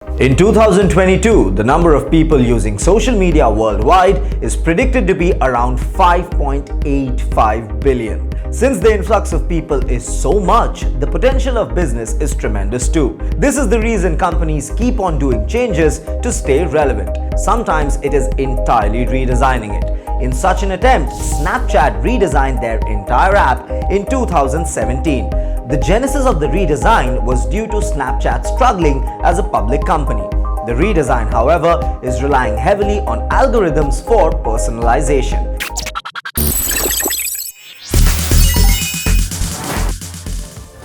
In 2022, the number of people using social media worldwide is predicted to be around 5.85 billion. Since the influx of people is so much, the potential of business is tremendous too. This is the reason companies keep on doing changes to stay relevant. Sometimes it is entirely redesigning it. In such an attempt, Snapchat redesigned their entire app in 2017. The genesis of the redesign was due to Snapchat struggling as a public company. The redesign, however, is relying heavily on algorithms for personalization.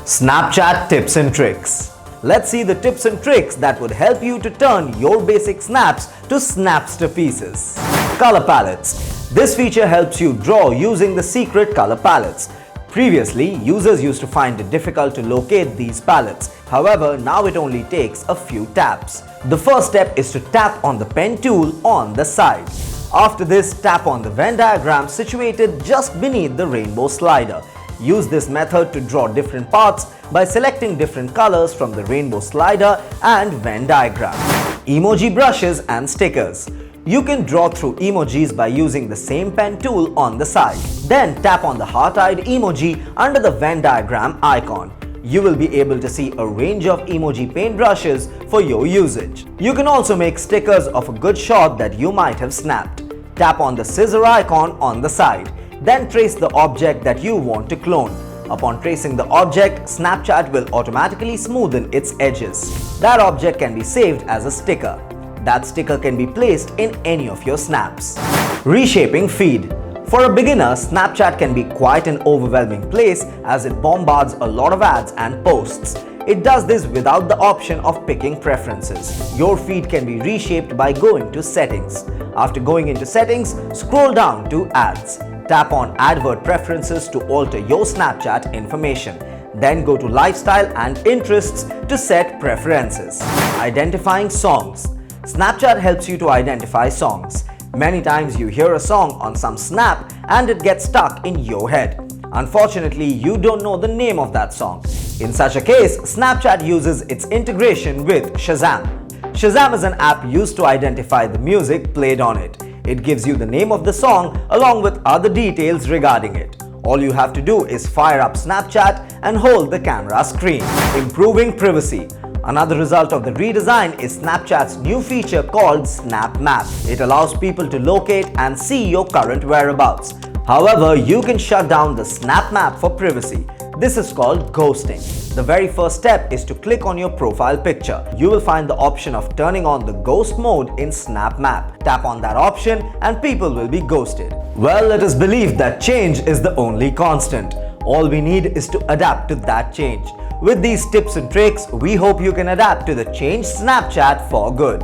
Snapchat tips and tricks. Let's see the tips and tricks that would help you to turn your basic snaps to Snapster pieces. Color palettes. This feature helps you draw using the secret color palettes. Previously, users used to find it difficult to locate these palettes. However, now it only takes a few taps. The first step is to tap on the pen tool on the side. After this, tap on the Venn diagram situated just beneath the rainbow slider. Use this method to draw different parts by selecting different colors from the rainbow slider and Venn diagram. Emoji brushes and stickers. You can draw through emojis by using the same pen tool on the side. Then tap on the heart-eyed emoji under the Venn diagram icon. You will be able to see a range of emoji paintbrushes for your usage. You can also make stickers of a good shot that you might have snapped. Tap on the scissor icon on the side. Then trace the object that you want to clone. Upon tracing the object, Snapchat will automatically smoothen its edges. That object can be saved as a sticker. That sticker can be placed in any of your snaps. Reshaping Feed. For a beginner, Snapchat can be quite an overwhelming place as it bombards a lot of ads and posts. It does this without the option of picking preferences. Your feed can be reshaped by going to Settings. After going into Settings, scroll down to Ads. Tap on Advert Preferences to alter your Snapchat information. Then go to Lifestyle and Interests to set preferences. Identifying songs. Snapchat helps you to identify songs. Many times you hear a song on some snap and it gets stuck in your head. Unfortunately, you don't know the name of that song. In such a case, Snapchat uses its integration with Shazam. Shazam is an app used to identify the music played on it. It gives you the name of the song along with other details regarding it. All you have to do is fire up Snapchat and hold the camera screen. Improving privacy. Another result of the redesign is Snapchat's new feature called Snap Map. It allows people to locate and see your current whereabouts. However, you can shut down the Snap Map for privacy. This is called ghosting. The very first step is to click on your profile picture. You will find the option of turning on the ghost mode in Snap Map. Tap on that option and people will be ghosted. Well, it is believed that change is the only constant. All we need is to adapt to that change. With these tips and tricks, we hope you can adapt to the changed Snapchat for good.